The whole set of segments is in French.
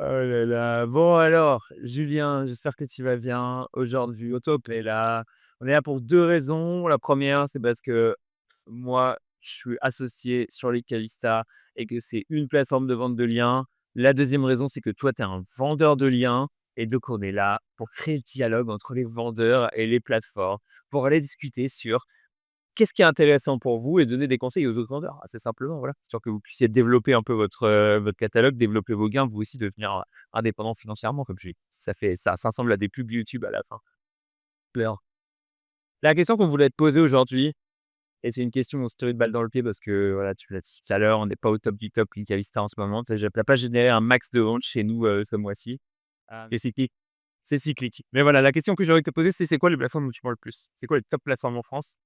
Oh là là. Bon alors, Julien, j'espère que tu vas bien. Aujourd'hui, au top est là. On est là pour 2 raisons. La première, c'est parce que moi, je suis associé sur Lecalista et que c'est une plateforme de vente de liens. La deuxième raison, c'est que toi, tu es un vendeur de liens et donc on est là pour créer le dialogue entre les vendeurs et les plateformes, pour aller discuter sur qu'est-ce qui est intéressant pour vous et donner des conseils aux autres vendeurs, assez simplement, voilà. Histoire que vous puissiez développer un peu votre catalogue, développer vos gains, vous aussi devenir, indépendant financièrement comme je dis. Ça ressemble à des pubs YouTube à la fin. Clair. La question qu'on voulait te poser aujourd'hui et c'est une question où on se tire une balle dans le pied parce que voilà, tu l'as dit tout à l'heure, on n'est pas au top du top Click-Avista en ce moment. Tu as pas généré un max de ventes chez nous, ce mois-ci. C'est cyclique. C'est cyclique. Mais voilà, la question que j'ai envie de te poser, c'est quoi les plateformes où tu vends le plus? C'est quoi les top plateformes en France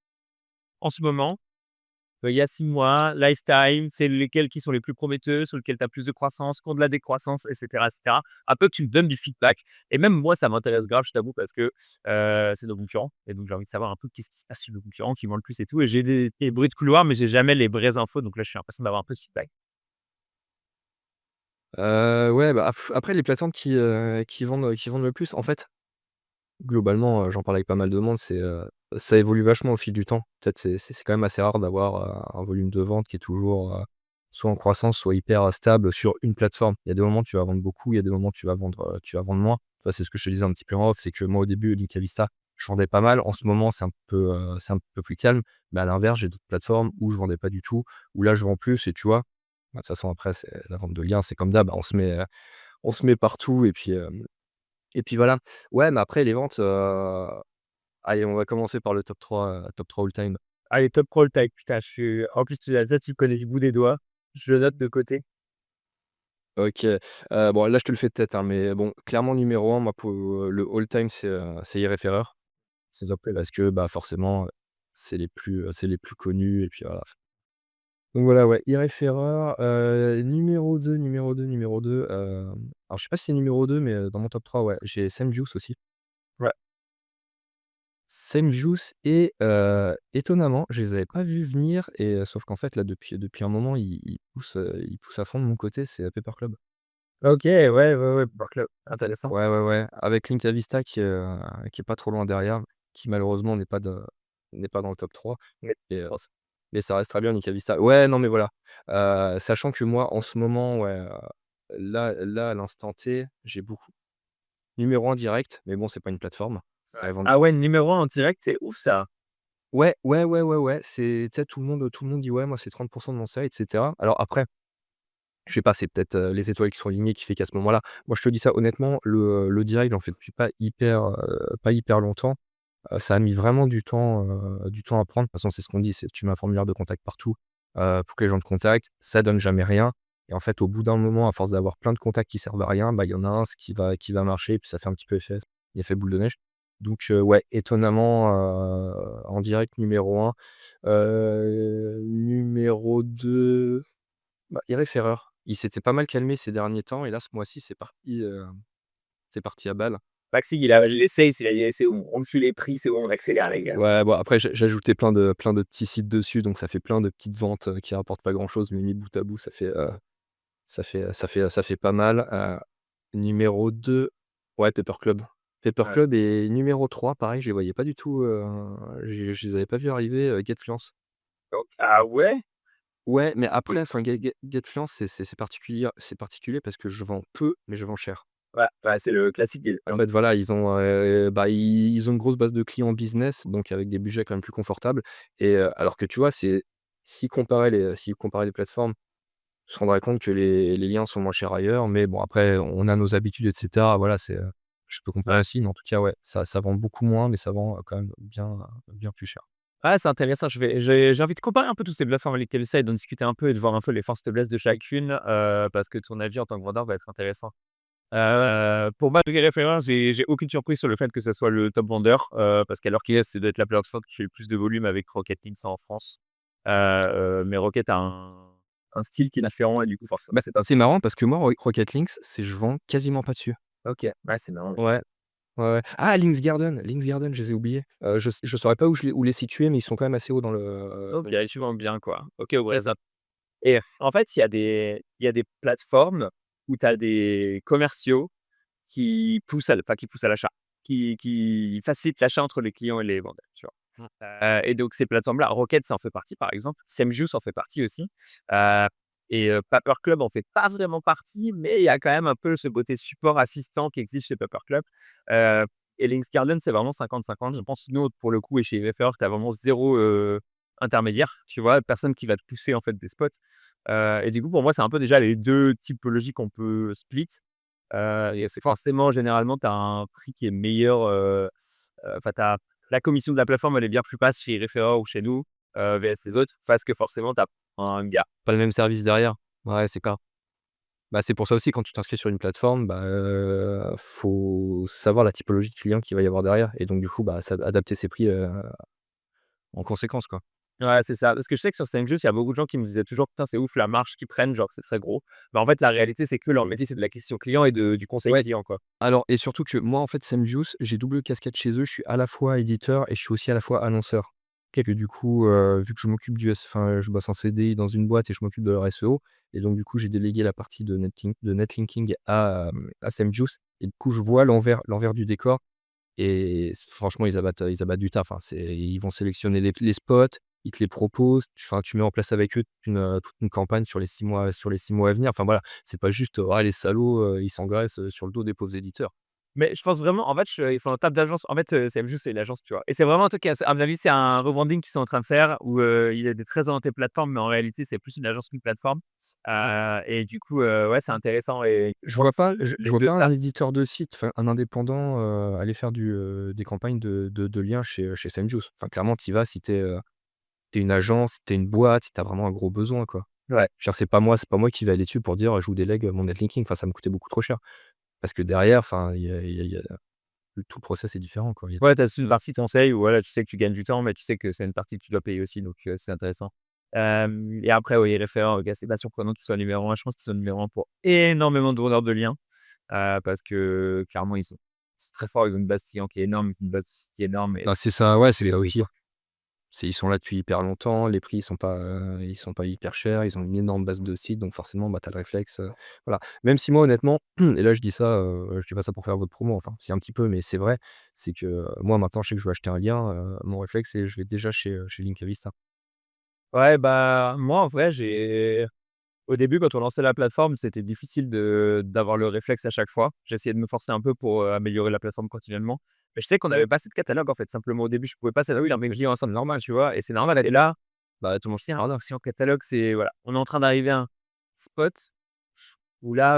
en ce moment? Il y a 6 mois, lifetime, c'est lesquels qui sont les plus prometteux, sur lesquels tu as plus de croissance, qui ont de la décroissance et cetera et cetera. Un peu que tu me donnes du feedback et même moi, ça m'intéresse grave, je t'avoue, parce que, c'est nos concurrents et donc j'ai envie de savoir un peu qu'est-ce qui se passe chez nos concurrents, qui vendent le plus et tout et j'ai des bruits de couloir, mais j'ai jamais les vraies infos donc là, je suis impatient d'avoir un peu de feedback. Ouais, bah, après les plateformes qui vendent le plus, en fait, globalement, j'en parle avec pas mal de monde, ça évolue vachement au fil du temps. Peut-être c'est quand même assez rare d'avoir, un volume de vente qui est toujours, soit en croissance, soit hyper, stable sur une plateforme. Il y a des moments où tu vas vendre beaucoup, il y a des moments où tu vas vendre moins. Ça, c'est ce que je te disais un petit peu en off, c'est que moi, au début, Linkavista, je vendais pas mal. En ce moment, c'est un peu plus calme, mais à l'inverse, j'ai d'autres plateformes où je vendais pas du tout, où là, je vends plus et tu vois? Bah, de toute façon, après, c'est la vente de liens, c'est comme d'hab, on se met partout et puis voilà. Ouais, mais après les ventes, allez, on va commencer par le top 3 all time. Allez, top crawl tag, putain, je suis en plus, tu l'as ça, tu le connais du bout des doigts. Je le note de côté. OK, bon là, je te le fais de tête, hein, mais bon, clairement numéro un, moi, pour, le all time, c'est Irréféreur. C'est top. Parce que, bah, forcément, c'est les plus connus et puis voilà. Donc voilà, ouais, Irréféreur, numéro 2, alors je sais pas si c'est numéro 2, mais dans mon top 3, ouais, j'ai Sam Juice aussi. Ouais. Same Juice et étonnamment, je les avais pas vus venir et sauf qu'en fait là depuis un moment ils poussent à fond de mon côté, c'est Paper Club. OK, ouais, ouais, ouais, Bar Club, intéressant. Ouais, ouais, ouais, avec Link Vista qui est pas trop loin derrière, qui malheureusement n'est pas dans le top 3 Mais et je pense mais ça reste très bien Link Vista. Ouais, non mais voilà, sachant que moi en ce moment, ouais, là à l'instant T, j'ai beaucoup numéro 1 direct, mais bon c'est pas une plateforme, ça ouais. va vendre. Ah ouais, numéro 1 en direct, c'est ouf ça. Ouais, ouais, ouais, ouais, ouais, c'est tu sais, tout le monde dit: «Ouais, moi, c'est 30 de mon site» et cetera. Alors après, je sais pas, c'est peut-être, les étoiles qui sont alignées qui fait qu'à ce moment-là moi, je te dis ça honnêtement, le direct, j'en fais depuis pas hyper longtemps. Ça a mis vraiment du temps à prendre. De toute façon, c'est ce qu'on dit, c'est tu mets un formulaire de contact partout, pour que les gens te contactent. Ça donne jamais rien et en fait, au bout d'un moment, à force d'avoir plein de contacts qui servent à rien, bah, il y en a un ce qui va marcher et puis ça fait un petit peu effet boule de neige. Donc ouais, étonnamment, en direct numéro 1. Numéro 2, bah, Irréféreur. Il s'était pas mal calmé ces derniers temps et là, ce mois-ci, c'est parti à balle. Maxime, il a j'essaye, c'est on suit les prix, c'est bon, on accélère les gars. Ouais, bon après j'ai ajouté plein de petits sites dessus, donc ça fait plein de petites ventes, qui rapportent pas grand-chose, mais mis bout à bout, ça fait pas mal. Numéro 2, ouais, Paper Club. Paper Ouais. Club et numéro 3, pareil, je les voyais pas du tout, je les avais pas vus arriver, Getfluence. Donc ah ouais? Ouais, mais C'est après, enfin, Getfluence, c'est particulier parce que je vends peu, mais je vends cher. ouais, bah, c'est le classique des En fait, voilà, ils ont une grosse base de clients business, donc avec des budgets quand même plus confortables et alors que tu vois, s'ils comparaient les plateformes, on se rendrait compte que les liens sont moins chers ailleurs, mais bon, après, on a nos habitudes et cetera, voilà, je peux comprendre ouais. aussi, mais en tout cas, ouais, ça vend beaucoup moins, mais ça vend, quand même bien plus cher. Ah, c'est intéressant, j'ai envie de comparer un peu toutes ces plateformes avec lesquelles ça et d'en discuter un peu et de voir un peu les forces et faiblesses de chacune, parce que ton avis en tant que vendeur va être intéressant. Pour moi, les références, j'ai aucune surprise sur le fait que ce soit le top vendeur, parce qu'à l'heure qu'il est, c'est doit être la plateforme qui fait le plus de volume avec Rocket Links en France. Mais Rocket a un style qui est différent et du coup, forcément, Bah, c'est un c'est marrant parce que moi, Rocket Links, je vends quasiment pas dessus. OK, ouais, c'est marrant. Ouais. Ouais, ouais. Ah, Links Garden, je les ai oubliés. Je saurais pas où les situer, mais ils sont quand même assez hauts dans le, Oh, bien, tu vends bien, quoi. OK, au Brésil et en fait, il y a des plateformes où tu as des commerciaux qui poussent à l'achat, qui facilitent l'achat entre les clients et les vendeurs, tu vois? Mmh. Et donc ces plateformes-là, Rocket, ça en fait partie, par exemple. Semjuice en fait partie aussi, heu Paper Club en fait pas vraiment partie, mais il y a quand même un peu ce côté support assistant qui existe chez Paper Club, heu et Links Garden, c'est vraiment 50-50. Je pense, nous, pour le coup et chez Wayfair, tu as vraiment zéro intermédiaire, tu vois? Personne qui va te pousser, en fait, des spots, et du coup, pour moi, c'est un peu déjà les 2 typologies qu'on peut split, et c'est forcément, généralement, tu as un prix qui est meilleur, enfin, tu as la commission de la plateforme, elle est bien plus basse chez Referrer ou chez nous, vs les autres, parce que forcément, tu as un gars. Pas le même service derrière. Ouais, c'est clair. Bah, c'est pour ça aussi quand tu t'inscris sur une plateforme, bah, faut savoir la typologie de client qu'il va y avoir derrière et donc du coup, bah, adapter ses prix, en conséquence, quoi. Ouais, c'est ça. Parce que je sais que sur Just, il y a beaucoup de gens qui me disaient toujours: «Putain, c'est ouf la marge qu'ils prennent, genre, c'est très gros». Mais en fait, la réalité, c'est que leur métier, c'est de l'acquisition client et du conseil Ouais, client, quoi. alors et surtout que moi, en fait, Juice, j'ai double casquette chez eux. Je suis à la fois éditeur et je suis aussi à la fois annonceur. OK. Que du coup, vu que je m'occupe enfin, je bosse en CDI dans une boîte et je m'occupe de leur SEO et donc du coup, j'ai délégué la partie de netlinking à Juice et du coup, je vois l'envers du décor et franchement, ils abattent du taf, hein. Ils vont sélectionner les spots, ils te les proposent, enfin, tu mets en place avec eux toute une campagne sur les 6 mois à venir. Enfin voilà, c'est pas juste: «Ah les salauds, ils s'engraissent, sur le dos des pauvres éditeurs». Mais je pense vraiment, en fait, ils font un taf d'agence. En fait, CMJuice, c'est l'agence, tu vois? Et c'est vraiment un truc qui à mon avis, c'est un rebranding qu'ils sont en train de faire où, il est très orienté plateforme, mais en réalité, c'est plus une agence qu'une plateforme. Et du coup, ouais, c'est intéressant et Je vois pas je les vois 2 pas un taf. éditeur de site, enfin un indépendant, aller faire des campagnes de liens chez Juice. Enfin clairement, tu y vas si tu es une agence, si tu es une boîte, si tu as vraiment un gros besoin, quoi. Ouais. Je veux dire, c'est pas moi qui vais aller dessus pour dire: «Je vous délègue mon netlinking». Enfin, ça me coûtait beaucoup trop cher. Parce que derrière, enfin, il y a tout le process est différent, quoi. Ouais, tu as une partie conseil où voilà, tu sais que tu gagnes du temps, mais tu sais que c'est une partie que tu dois payer aussi, donc c'est intéressant. Et après, oui, référent, OK, c'est pas surprenant qu'il soit numéro 1. Je pense qu'ils sont numéro 1 pour énormément de donneurs de liens, parce que clairement, ils sont c'est très fort. Ils ont une base client qui est énorme, une base de site qui est énorme et Bah, c'est ça, ouais, c'est oui. Ils sont là depuis hyper longtemps, les prix ils sont pas hyper chers, ils ont une énorme base de sites, donc forcément, bah, tu as le réflexe, voilà. Même si moi honnêtement et là je dis pas ça pour faire votre promo, enfin si un petit peu, mais c'est vrai, c'est que, moi maintenant je sais que je veux acheter un lien, mon réflexe c'est je vais déjà chez Linkavista. ouais, bah, moi, en vrai, au début, quand on lançait la plateforme, c'était difficile d'avoir le réflexe à chaque fois. J'essayais de me forcer un peu pour, améliorer la plateforme continuellement. Mais je sais qu'on n'avait pas assez de catalogue, en fait, simplement au début, je pouvais pas savoir: «Oui, mais client, c'est normal», tu vois? Et c'est normal et là, bah, tout le monde se dit: «Ah non, si en catalogue, c'est» voilà. On est en train d'arriver à un spot où là,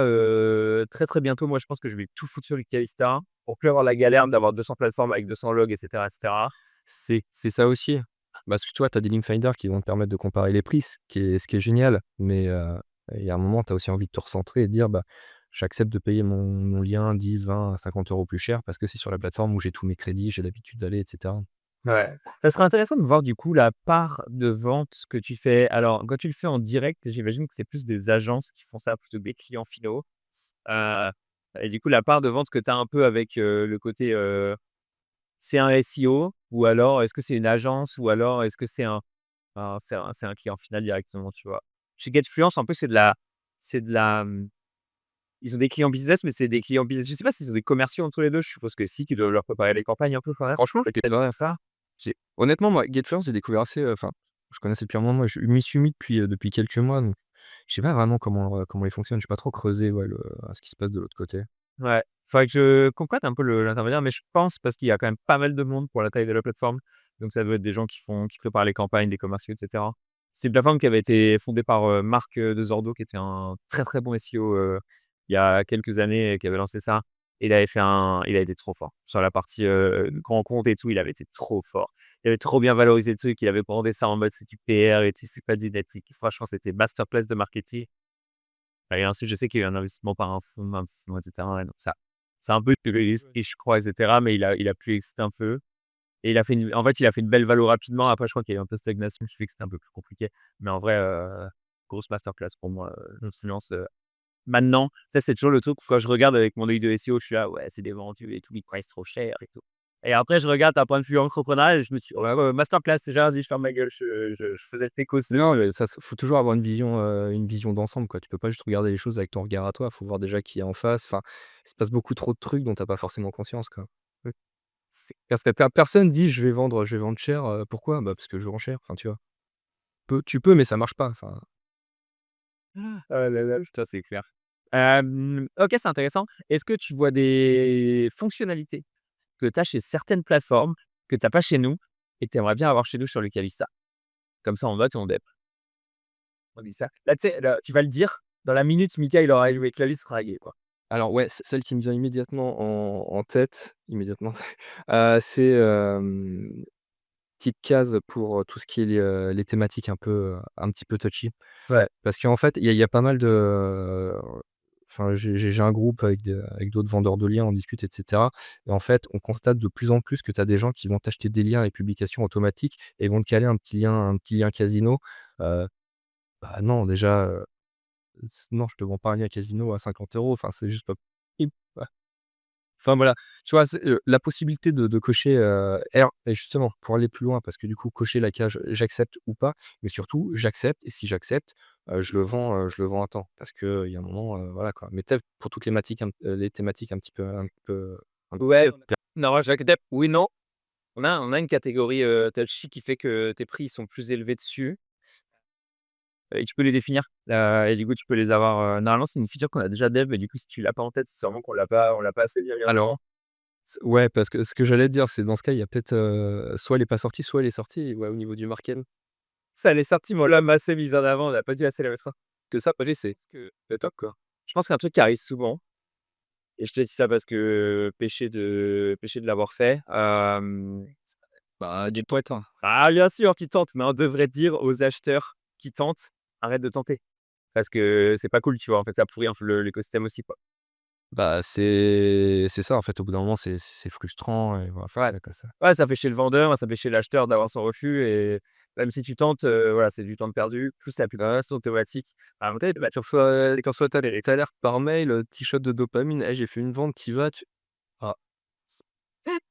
très, très bientôt, moi, je pense que je vais tout foutre sur Wikilista pour plus avoir la galère d'avoir 200 plateformes avec 200 logs et cetera et cetera. C'est ça aussi. Parce que toi, tu as des link finders qui vont te permettre de comparer les prix, ce qui est génial, mais il y a un moment, tu as aussi envie de te recentrer et de dire: «Bah, j'accepte de payer mon lien 10, 20, 50 € plus cher parce que c'est sur la plateforme où j'ai tous mes crédits, j'ai l'habitude d'aller» et cetera. Ouais. Ça serait intéressant de voir du coup la part de vente que tu fais. Alors, quand tu le fais en direct, j'imagine que c'est plus des agences qui font ça plutôt que des clients finaux. Heu et du coup, la part de vente que tu as un peu avec, le côté, c'est un SEO ou alors est-ce que c'est une agence ou alors est-ce que c'est un client final directement, tu vois? Chez Getfluence, en plus, c'est de la, ils ont des clients business, mais c'est des clients business. Je sais pas s'ils ont des commerciaux entre les 2. Je suppose que si, qui doivent leur préparer les campagnes un peu quand même. Franchement, Peut-être ouais, ça. honnêtement, moi, Getfluence, j'ai découvert assez, enfin, je connaissais depuis un moment, je m'y suis mis depuis quelques mois, donc je sais pas vraiment comment ils fonctionnent. J'ai pas trop creusé, ouais, ce qui se passe de l'autre côté. Ouais, faudrait que je complète un peu l'intermédiaire, mais je pense parce qu'il y a quand même pas mal de monde pour la taille de la plateforme. Donc ça doit être des gens qui préparent les campagnes, des commerciaux, et cetera. C'est une plateforme qui avait été fondée par, Marc, de Zordo, qui était un très, très bon SEO, il y a quelques années et qui avait lancé ça. Et il a été trop fort. Sur la partie, grand compte et tout, il avait été trop fort. Il avait trop bien valorisé le truc, il avait brandé ça en mode c'est du PR et tout, c'est pas dynamique. Franchement, c'était masterclass de marketing. Et ensuite, je sais qu'il y a eu un investissement par un fonds d'investissement et cetera, et donc ça c'est un peu risqué, je crois et cetera, mais il a pu exister un peu et il a fait une belle valo rapidement. Après, je crois qu'il y a eu un peu de stagnation qui fait que c'était un peu plus compliqué. Mais en vrai, grosse masterclass pour moi, l'influence, maintenant, ça, c'est toujours le truc où quand je regarde avec mon œil de SEO, je suis là: «Ouais, c'est des vendus et tout, ils pricent trop cher et tout». et après je regarde d'un point de vue entrepreneurial et je me suis ouais, ouais, masterclass, c'est déjà, vas-y, je ferme ma gueule, je faisais le techos. Non, mais ça faut toujours avoir une vision d'ensemble, quoi. Tu peux pas juste regarder les choses avec ton regard à toi. Faut voir déjà qui est en face. Enfin, il se passe beaucoup trop de trucs dont tu as pas forcément conscience, quoi. Oui, c'est Parce que personne dit: je vais vendre cher», pourquoi? Bah, parce que je vends cher, enfin, tu vois? Tu peux, mais ça marche pas, enfin. ah là là, putain, c'est clair. OK, c'est intéressant. Est-ce que tu vois des fonctionnalités que tu as chez certaines plateformes, que tu as pas chez nous et que tu aimerais bien avoir chez nous sur le Calista? Comme ça, on note et on dep. On dit ça. Là, tu sais, là, tu vas le dire, dans la minute, Mika, il aura alloué que la liste sera réglée, quoi. Alors ouais, celle qui me vient immédiatement en tête, immédiatement, c'est, petite case pour, tout ce qui est les thématiques un petit peu touchy. Ouais. Parce qu'en fait, il y a pas mal de, enfin, j'ai un groupe avec d'autres vendeurs de liens, on discute et cetera, et en fait, on constate de plus en plus que tu as des gens qui vont t'acheter des liens et publications automatiques et vont te caler un petit lien casino. Heu, Bah, non, déjà, non, je te vends pas un lien casino à 50 €, enfin, c'est juste pas possible. Enfin voilà, tu vois? C'est, la possibilité de cocher, alors et justement, pour aller plus loin, parce que du coup, cocher la case «j'accepte» ou pas, mais surtout j'accepte et si j'accepte, je le vends à temps. Parce qu'il y a un moment, voilà quoi. Mais peut-être pour toutes les thématiques un Ouais, non, Jacques Depp, oui, non. On a une catégorie, touchy qui fait que tes prix, ils sont plus élevés dessus, et tu peux les définir, et du coup, tu peux les avoir, normalement, c'est une feature qu'on a déjà dev, mais du coup, si tu l'as pas en tête, c'est sûrement qu'on l'a pas assez bien mis en alors avant. ouais, parce que ce que j'allais dire, c'est dans ce cas, il y a peut-être, soit elle est pas sortie, soit elle est sortie, ouais, au niveau du market. Ça, elle est sortie, mais on l'a assez mise en avant, on a pas dû assez la mettre en Que ça, après c'est parce que le top, quoi. Je pense qu'un truc qui arrive souvent, et je te dis ça parce que péché de l'avoir fait, bah, dis-toi toi. ah bien sûr, tu tentes, mais on devrait dire aux acheteurs qui tentent: «Arrête de tenter». Parce que c'est pas cool, tu vois? En fait, ça pourrit un peu l'écosystème aussi, quoi. Bah, c'est ça, en fait, au bout d'un moment, c'est frustrant et voilà, enfin, Ouais. voilà quoi, ça. Ouais, ça fait chier le vendeur, ça fait chier l'acheteur d'avoir son refus, et même si tu tentes, voilà, c'est du temps de perdu. Plus la plupart sont automatiques. À un bah, tu reçois, quand tu reçois Tu alertes par mail, petit shot de dopamine: «Hey, j'ai fait une vente», tu vas, tu ah,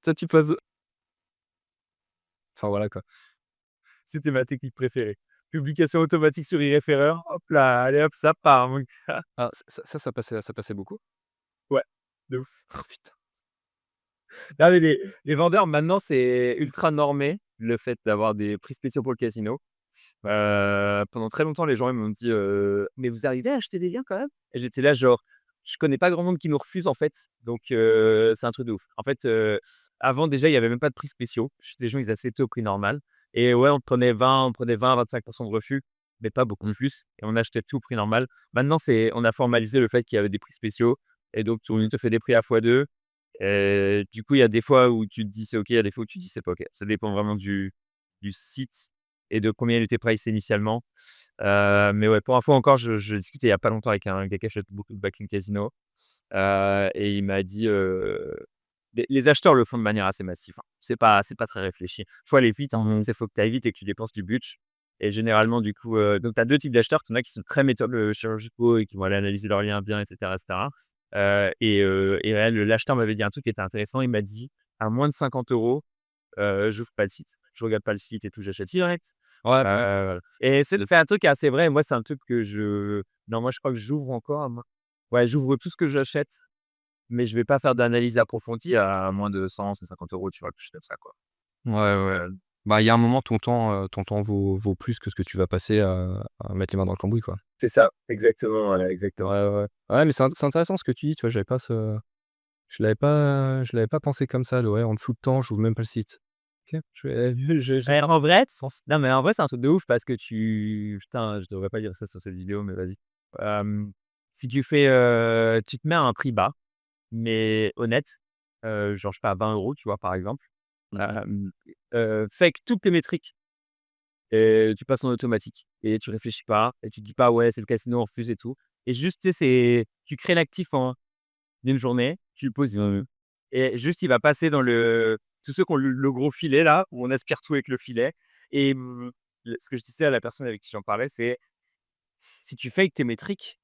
toi, tu passes enfin, voilà, quoi. c'était ma technique préférée. Publication automatique sur e-référeur, hop là, allez hop, ça part mon gars. Ah, ça passait beaucoup? Ouais, de ouf. Oh putain. Non, mais les vendeurs maintenant, c'est ultra normé, le fait d'avoir des prix spéciaux pour le casino. Pendant très longtemps, les gens ils m'ont dit, «Mais vous arrivez à acheter des liens quand même?» Et j'étais là genre: «Je connais pas grand monde qui nous refuse en fait, donc c'est un truc de ouf». En fait, avant déjà, il y avait même pas de prix spéciaux. Juste les gens, ils achetaient au prix normal, et ouais, on prenait 20-25 de refus, mais pas beaucoup Mmh. plus, et on achetait tout au prix normal. Maintenant, on a formalisé le fait qu'il y avait des prix spéciaux, et donc on te fait des prix à fois 2. Du coup, il y a des fois où tu te dis: «C'est OK», il y a des fois où tu te dis: «C'est pas OK». Ça dépend vraiment du site et de combien il était pricé initialement. Mais ouais, pour info encore, je discutais il y a pas longtemps avec un gars qui achète beaucoup de backlink casino, et il m'a dit, les acheteurs le font de manière assez massive, hein. C'est pas très réfléchi. Faut aller vite, hein, c'est faut que tu ailles vite et que tu dépenses du budget, et généralement du coup, donc tu as 2 types d'acheteurs. Tu en as qui sont très méthodes, chirurgicaux et qui vont aller analyser leurs liens bien et cetera. Et ouais, l'acheteur m'avait dit un truc qui était intéressant. Il m'a dit: «À moins de 50 €, j'ouvre pas le site. Je regarde pas le site et tout, j'achète direct». Ouais, bah, ouais. Voilà, et c'est un truc assez vrai. Moi, c'est un truc que non, moi, je crois que j'ouvre encore à moins, ouais, j'ouvre tout ce que j'achète, mais je vais pas faire d'analyse approfondie à moins de 100-150 €, tu vois? Quelque chose comme ça, quoi. Ouais, ouais. Bah, il y a un moment, ton temps vaut plus que ce que tu vas passer à mettre les mains dans le cambouis, quoi. C'est ça, exactement, ouais, exactement. Ouais, ouais. Ouais, mais c'est intéressant ce que tu dis, tu vois? Je l'avais pas pensé comme ça, ouais, en dessous de temps, j'ouvre même pas le site. OK, je vais je Et en vrai, non, mais en vrai, c'est un truc de ouf parce que putain, je devrais pas dire ça sur cette vidéo, mais vas-y. Si tu te mets à un prix bas, mais honnête, genre, je sais pas, à 20 €, tu vois, par exemple, mmh hem, fais que toutes tes métriques, et tu passes en automatique et tu réfléchis pas et tu te dis pas: «Ouais, c'est le casino, on refuse et tout», et juste, tu sais, tu crées l'actif en une journée, tu le poses, et juste, il va passer dans tous ceux qui ont le gros filet là, où on aspire tout avec le filet, et ce que je disais à la personne avec qui j'en parlais, c'est: «Si tu fakes tes métriques,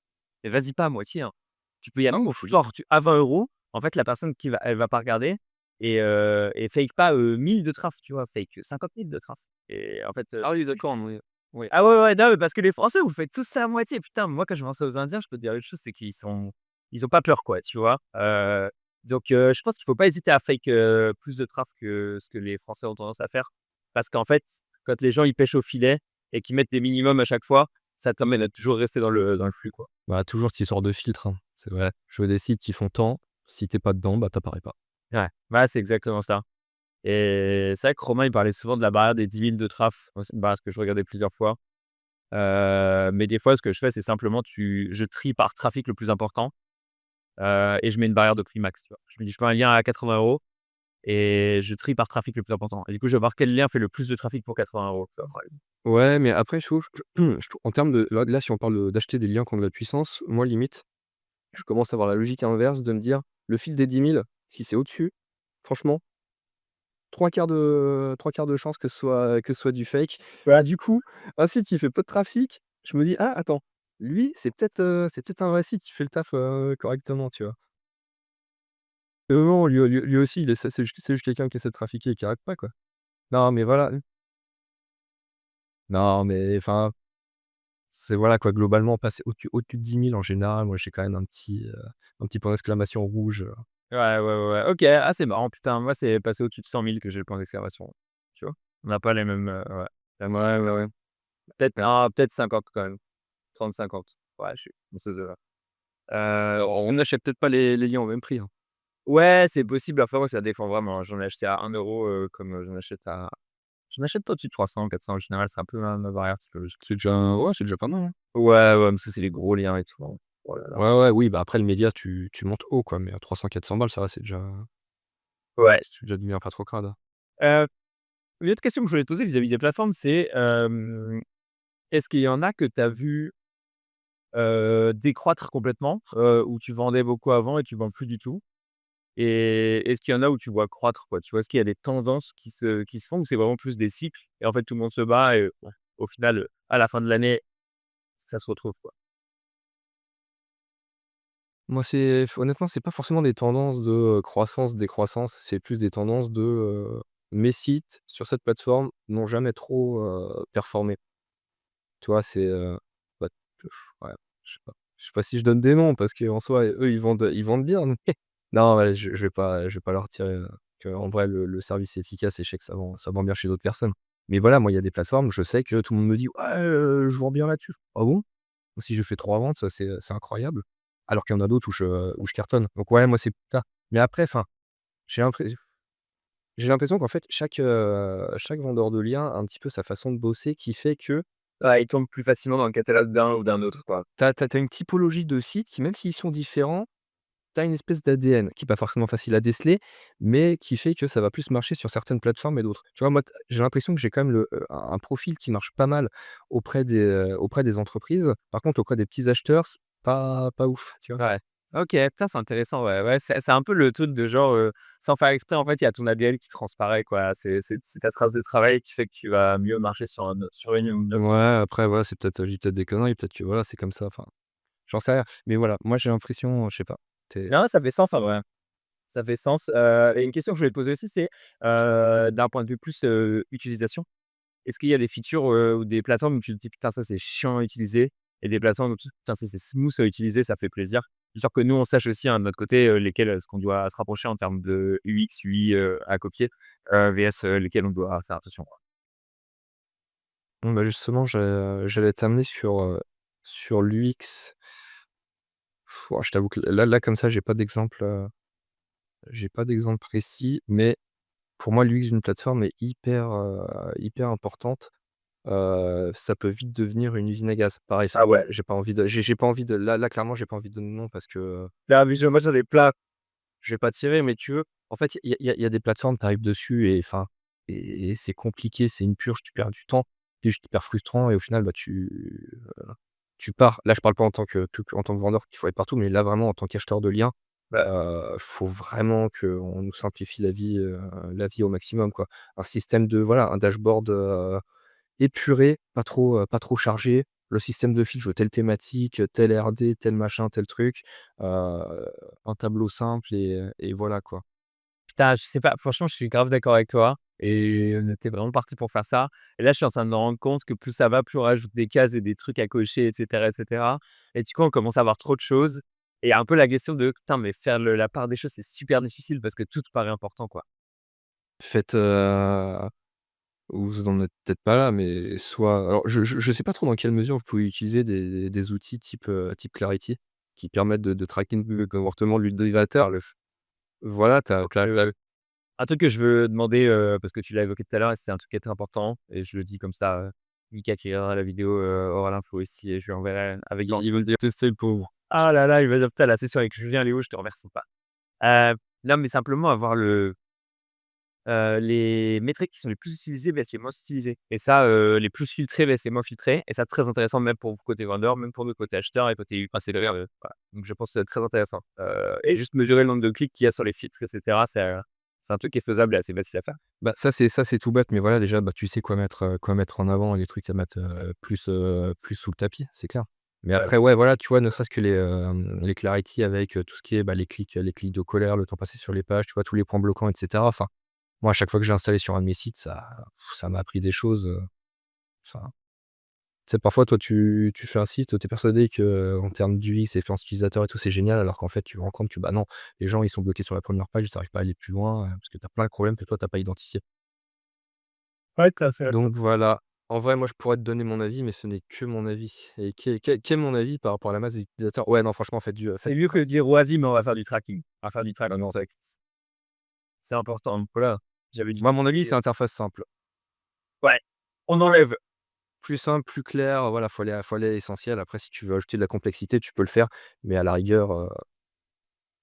mais vas-y pas à moitié, hein». Tu peux y aller, Non, faut genre, à 20 €, en fait, la personne elle va pas regarder, et fake pas, 1000 de traf, tu vois? Fake 50 000 de traf et en fait, Ah oui, d'accord, oui. Oui. ah ouais, ouais, non, mais parce que les Français, vous faites tous ça à moitié. Putain, moi, quand je pense aux Indiens, je peux te dire une chose, c'est ils ont pas peur, quoi, tu vois? Donc je pense qu'il faut pas hésiter à fake, plus de traf que ce que les Français ont tendance à faire. Parce qu'en fait, quand les gens, ils pêchent au filet et qu'ils mettent des minimums à chaque fois, ça t'amène à toujours rester dans le flux, quoi. Bah, toujours cette histoire de filtre, hein, c'est vrai. Je vois des sites qui font tant, si tu es pas dedans, bah, tu apparais pas. Ouais, ouais, c'est exactement ça et c'est vrai que Romain, il parlait souvent de la barrière des 10 000 de traf. Moi, c'est une barrière que je regardais plusieurs fois. Mais des fois, ce que je fais, c'est simplement je trie par trafic le plus important, et je mets une barrière de prix max, tu vois? Je me dis: «Je fais un lien à 80 € et je trie par trafic le plus important» et du coup, je vais voir quel lien fait le plus de trafic pour 80 €, tu vois, par exemple. Ouais, mais après je trouve je trouve en termes de là, si on parle, d'acheter des liens qui ont de la puissance, moi limite, je commence à avoir la logique inverse de me dire: «Le fil des 10 000, si c'est au-dessus, franchement, trois quarts de chance que ce soit du fake». Bah, du coup, un site qui fait peu de trafic, je me dis: «Ah attends, lui, c'est peut-être un vrai site qui fait le taf, correctement», tu vois? Non, lui aussi, il essaie c'est juste quelqu'un qui essaie de trafiquer et qui arrête pas, quoi. Non, mais voilà, non, mais enfin, c'est voilà quoi, globalement, passer au-dessus de 10 000 en général, moi j'ai quand même un petit point d'exclamation rouge. Ouais, ouais, ouais, ouais. OK, ah, c'est marrant, putain, moi, c'est passé au-dessus de 100 000 que j'ai le point d'exclamation, tu vois? On n'a pas les mêmes, ouais. Ouais, ouais, ouais. Peut-être 50 quand même, 30-50. Ouais, je suis dans ces eaux-là. On n'achète peut-être pas les liens au même prix, hein. Ouais, c'est possible. Enfin, moi, ça dépend vraiment, hein. J'en ai acheté à 1 €, comme, j'en achète pas au-dessus de 300-400 en général, c'est un peu ma barrière psychologique. C'est déjà pas mal, hein. Ouais, ouais, mais ça, c'est les gros liens et tout, hein. Oh là là. Ouais, ouais, oui, bah, après le média, tu montes haut quoi, mais à 300-400 balles, ça va, Ouais. c'est déjà devenu pas trop crade. Heu, une autre question que je voulais te poser vis-à-vis des plateformes, c'est, est-ce qu'il y en a que tu as vu, décroître complètement, où tu vendais beaucoup avant et tu vends plus du tout? Et est-ce qu'il y en a où tu vois croître, quoi? Tu vois? Est-ce qu'il y a des tendances qui se font ou c'est vraiment plus des cycles et en fait tout le monde se bat et ouais, au final, à la fin de l'année, ça se retrouve, quoi? Moi, honnêtement, c'est pas forcément des tendances de, croissance, décroissance, c'est plus des tendances de, mes sites sur cette plateforme n'ont jamais trop, performé. Tu vois? Bah, ouais, je sais pas si je donne des noms parce qu'en soi, eux, ils vendent bien, mais non, ouais, je vais pas leur tirer, qu'en vrai le service est efficace et je sais que ça vend bien chez d'autres personnes. Mais voilà, moi, il y a des plateformes, je sais que tout le monde me dit: «Ouais, je vends bien là-dessus». «Ah bon?» Si je fais 3 ventes, ça c'est incroyable. Alors qu'il y en a d'autres où je cartonne. Donc ouais, moi, c'est ça. Mais après, enfin, j'ai l'impress j'ai l'impression qu'en fait, chaque vendeur de liens a un petit peu sa façon de bosser qui fait que Ouais, ils tombent plus facilement dans le catalogue d'un ou d'un autre, quoi. tu as une typologie de sites qui, même s'ils sont différents, tu as une espèce d'ADN qui est pas forcément facile à déceler, mais qui fait que ça va plus marcher sur certaines plateformes et d'autres. Tu vois, moi, j'ai l'impression que j'ai quand même un profil qui marche pas mal auprès des entreprises. Par contre, auprès des petits acheteurs, c'est pas ouf, tu vois? Ouais. OK, putain, c'est intéressant, ouais, ouais, c'est un peu le truc de genre, sans faire exprès, en fait, il y a ton ADN qui transparaît, quoi. C'est ta trace de travail qui fait que tu vas mieux marcher sur une ou une autre. Ouais, après, voilà, je dis peut-être des conneries, peut-être que voilà, c'est comme ça, enfin, j'en sais rien. Mais voilà, moi, j'ai l'impression, je sais pas, tu Non, ça fait sens, en vrai. Ça fait sens, et une question que je voulais te poser aussi, c'est, d'un point de vue plus, utilisation, est-ce qu'il y a des features, ou des plateformes où tu te dis: «Putain, ça, c'est chiant à utiliser» et des plateformes où tu te dis: «Putain, ça, c'est smooth à utiliser, ça fait plaisir». Histoire que nous, on sache aussi, hein, de notre côté, lesquels, est-ce qu'on doit se rapprocher en termes de UX, UI, à copier, vs, lesquels on doit faire attention, quoi. bon, bah, justement, j'allais t'amener sur l'UX. Je t'avoue que là, comme ça, j'ai pas d'exemple précis, mais pour moi, l'UX d'une plateforme est hyper importante. Ça peut vite devenir une usine à gaz. Pareil, enfin, Ah ouais. j'ai pas envie de là, clairement, j'ai pas envie de donner de nom parce que Là, visuellement, j'en ai plein. je vais pas tirer, mais tu veux, en fait, il y a des plateformes, tu arrives dessus et enfin et c'est compliqué, c'est une purge, tu perds du temps, c'est juste hyper frustrant et au final, bah, tu pars. Là, je parle pas en tant que vendeur qu'il faut être partout, mais là, vraiment en tant qu'acheteur de liens, Bah, faut vraiment qu'on nous simplifie la vie au maximum, quoi. Un système de voilà, un dashboard, épuré, pas trop chargé. Le système de fil, je veux telle thématique, tel RD, tel machin, tel truc, un tableau simple et voilà, quoi. Putain, je sais pas, franchement, je suis grave d'accord avec toi et on était vraiment parti pour faire ça et là, je suis en train de me rendre compte que plus ça va, plus on rajoute des cases et des trucs à cocher et cetera et du coup, on commence à avoir trop de choses et il y a un peu la question de: «Putain, mais faire la part des choses, c'est super difficile parce que tout te paraît important, quoi». Faites, vous en êtes peut-être pas là, mais soit alors je sais pas trop dans quelle mesure vous pouvez utiliser des outils type Clarity qui permettent de tracking le comportement de l'utilisateur. Le f Voilà, tu as Un truc que je veux demander, parce que tu l'as évoqué tout à l'heure et c'est un truc qui est très important et je le dis comme ça, Mika qui regardera la vidéo, aura l'info aussi et je lui enverrai avec grand il va se dire: «Tester le pauvre». ah là là, il va dire: «Putain la session avec Julien Léo, je te remercie pas». Non mais simplement avoir les métriques qui sont les plus utilisées baissent les moins utilisées et ça, les plus filtrés baissent les moins filtrés et ça très intéressant même pour vous côté vendeur, même pour nous côté acheteur et côté c'est voilà. Donc je pense que c'est très intéressant, et juste mesurer le nombre de clics qu'il y a sur les filtres et cetera, c'est un truc qui est faisable et assez facile à faire. Bah, ça c'est tout bête, mais voilà déjà, bah, tu sais quoi mettre en avant et les trucs à mettre, plus sous le tapis, c'est clair. Mais Ouais. après ouais, voilà, tu vois, ne serait-ce que les Clarity avec, tout ce qui est, bah, les clics de colère, le temps passé sur les pages, tu vois, tous les points bloquants et cetera. Enfin, moi, à chaque fois que j'ai installé sur un de mes sites, ça m'a appris des choses, enfin, tu sais, parfois, toi, tu fais un site, tu es persuadé qu'en termes d'UX, expérience utilisateur et tout, c'est génial, alors qu'en fait, tu te rends compte que, bah, non, les gens, ils sont bloqués sur la première page, ils arrivent pas à aller plus loin, parce que tu as plein de problèmes que toi, tu as pas identifiés. Ouais, tout à fait. Donc voilà. En vrai, moi, je pourrais te donner mon avis, mais ce n'est que mon avis. Et quel est mon avis par rapport à la masse des utilisateurs? Ouais, non, franchement, C'est mieux que de dire: «Vas-y, mais on va faire du tracking». On va faire du tracking, c'est important. Donc voilà, j'avais dit moi, mon avis, c'est interface simple. ouais, on enlève Plus simple, plus clair, voilà, faut aller à l'essentiel. Après, si tu veux ajouter de la complexité, tu peux le faire, mais à la rigueur,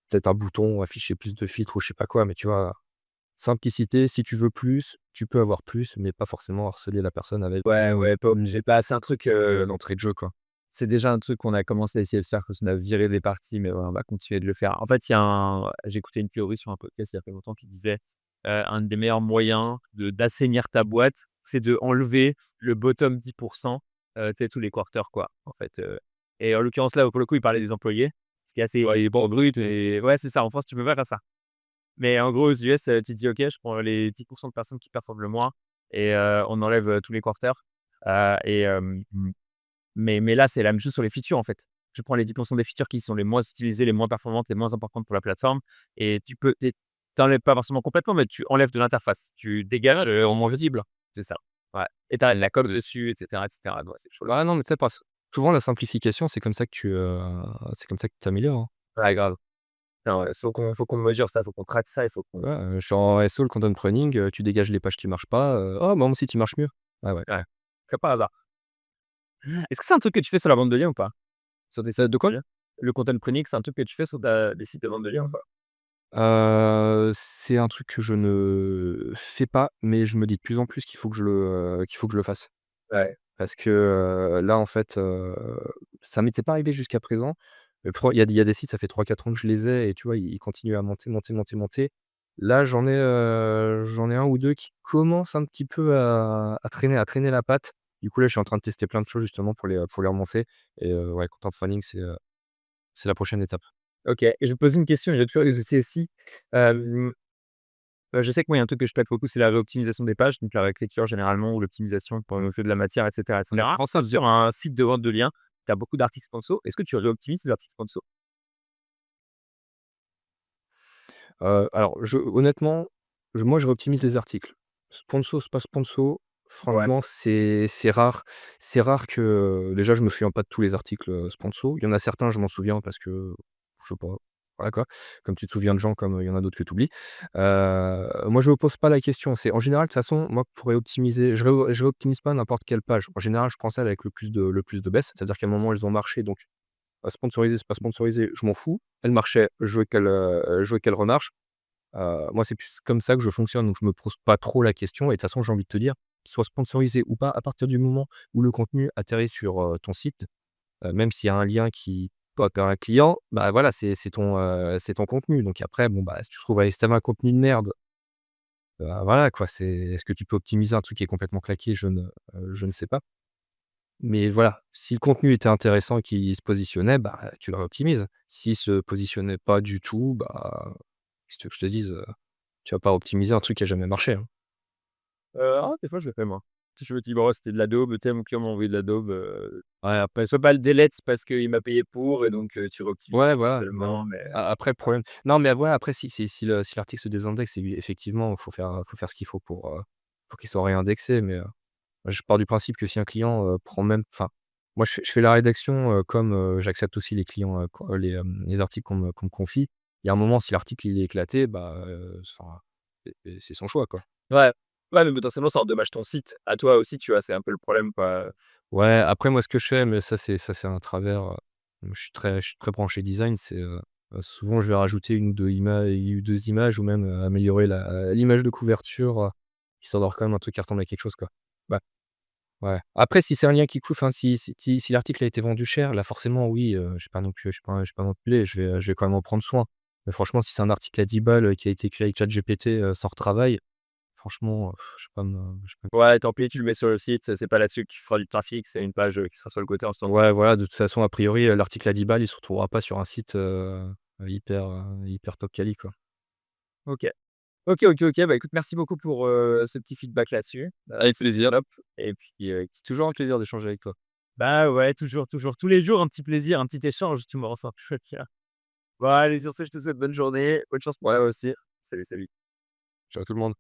peut-être un bouton, afficher plus de filtres ou je sais pas quoi, mais tu vois? Simplicité, si tu veux plus, tu peux avoir plus, mais pas forcément harceler la personne avec, ouais, ouais, pas obligé. Bah, c'est un truc, l'entrée de jeu, quoi. c'est déjà un truc qu'on a commencé à essayer de faire quand on a viré des parties, mais ouais, on va continuer de le faire. En fait, il y a un j'ai écouté une théorie sur un podcast il y a pas longtemps qui disait, un des meilleurs moyens d'assainir ta boîte, c'est d'enlever le bottom 10 tu sais, tous les quarters, quoi, en fait, et en l'occurrence, là, pour le coup, il parlait des employés, ce qui est assez ouais, il est pas brut et ouais, c'est ça, en France, tu peux pas faire ça. Mais en gros, aux US, tu te dis: «OK, je prends les 10 de personnes qui performent le moins et on enlève, tous les quarters», et mais là, c'est la même chose sur les features, en fait. Je prends les 10 des features qui sont les moins utilisées, les moins performantes, les moins importantes pour la plateforme et tu enlèves pas forcément complètement, mais tu enlèves de l'interface. Tu dégages le en moins visible. C'est ça. Ouais et tu as la com dessus et cetera. Ouais, c'est chaud. Bah, non, mais tu sais, souvent la simplification, c'est comme ça que tu t'améliores, hein. Ouais, grave. Non, ouais, faut qu'on mesure ça, faut qu'on traque ça, il faut qu'on Ouais, je suis en SEO, le content pruning, tu dégages les pages qui marchent pas, «Oh, bah, mon site il marche mieux». Ah ouais. ouais, comme par hasard. Est-ce que c'est un truc que tu fais sur la bande de liens ou pas? Sur tes sites De quoi? de liens? Le content pruning, c'est un truc que tu fais sur ta des sites de vente de liens ou pas? C'est un truc que je ne fais pas, mais je me dis de plus en plus qu'il faut que je le fasse. Ouais. Parce que, là, en fait, ça m'était pas arrivé jusqu'à présent. Mais il y a des sites, ça fait 3 4 ans que je les ai et tu vois, ils continuent à monter, monter, monter, monter. Là, j'en ai un ou 2 qui commencent un petit peu à traîner la patte. Du coup, là, je suis en train de tester plein de choses justement pour les remonter et ouais, content planning, c'est la prochaine étape. OK et je vais te poser une question, j'ai toujours curiosité aussi. Hem, je sais que moi, il y a un truc que je plaide beaucoup, c'est la réoptimisation des pages, donc la réécriture généralement ou l'optimisation pour le fait de la matière et On est cetera. responsable. Sur un site de vente de liens, tu as beaucoup d'articles sponsors. Est-ce que tu réoptimises ces articles sponsors? Alors honnêtement, moi je réoptimise les articles. Sponsor, c'est pas sponsor, Ouais. franchement c'est rare. C'est rare que déjà je me souviens pas de tous les articles, sponsor. Il y en a certains, je m'en souviens parce que, je sais pas, voilà quoi. Comme tu te souviens de gens, comme, il y en a d'autres que tu oublies. Moi je me pose pas la question. C'est en général, de toute façon, moi pour réoptimiser, je réoptimise pas n'importe quelle page. En général, je prends celle avec le plus de baisse. C'est-à-dire qu'à un moment, elles ont marché, donc, sponsorisé, c'est pas sponsorisé, je m'en fous. Elle marchait, je veux qu'elle remarche. Moi, c'est plus comme ça que je fonctionne, donc je me pose pas trop la question et de toute façon, j'ai envie de te dire, soit sponsorisé ou pas, à partir du moment où le contenu atterrit sur, ton site, même s'il y a un lien qui toi, tu un client, bah, voilà, c'est ton contenu. Donc après, bon, bah, si tu trouves, allez, si tu un contenu de merde, bah, voilà quoi, est-ce que tu peux optimiser un truc qui est complètement claqué? Je ne sais pas. Mais voilà, si le contenu était intéressant et qu'il se positionnait, bah, tu le réoptimises. S'il se positionnait pas du tout, bah, qu'est-ce que tu veux que je te dise? Tu vas pas optimiser un truc qui a jamais marché, hein. Des fois je le fais moi. Tu sais, je me dis: «Bon, c'était de la daube, tu sais, mon client m'a envoyé de la daube, ouais, après soit pas le delete parce qu'il m'a payé pour et donc tu réoptimises Ouais, voilà, ouais. éventuellement, mais Après le problème non, mais ouais, après si l'article se désindexe, c'est effectivement, faut faire ce qu'il faut pour qu'il soit réindexé, mais je pars du principe que si un client, prend même enfin, moi je fais la rédaction, comme, j'accepte aussi les clients, quand les articles qu'on me confie. Il y a un moment, si l'article il est éclaté, bah, enfin, c'est son choix, quoi. ouais, ouais, mais potentiellement ça endommage ton site. À toi aussi, tu vois? C'est un peu le problème, quoi. Ouais, après moi ce que je fais, mais ça c'est un travers, je suis très branché design, c'est, souvent je vais rajouter 1 ou 2 images ou même, améliorer l'image de couverture, histoire d'avoir quand même un truc qui ressemble à quelque chose, quoi. Bah, Ouais. Après si c'est un lien qui coûte enfin si l'article a été vendu cher, là forcément oui, je suis pas non plus laid, je vais quand même en prendre soin. Mais franchement si c'est un article à 10 balles, qui a été écrit avec ChatGPT, sans retravail, franchement, je sais pas. ouais, tant pis, tu le mets sur le site, c'est pas là-dessus que tu feras du trafic, c'est une page, qui sera sur le côté en stand. Ouais, voilà, de toute façon, a priori, l'article à 10 balles, il se retrouvera pas sur un site, hyper top quali, quoi. OK. OK, OK, OK. Bah, écoute, merci beaucoup pour, ce petit feedback là-dessus. Avec plaisir. Top et puis, C'est toujours un plaisir d'échanger avec toi. bah, ouais, toujours, toujours. Tous les jours, un petit plaisir, un petit échange, tu me rends ça chouette, tiens. Bon, allez, sur ce, je te souhaite bonne journée, bonne chance pour Ouais, toi. aussi. Salut, salut. Ciao tout le monde.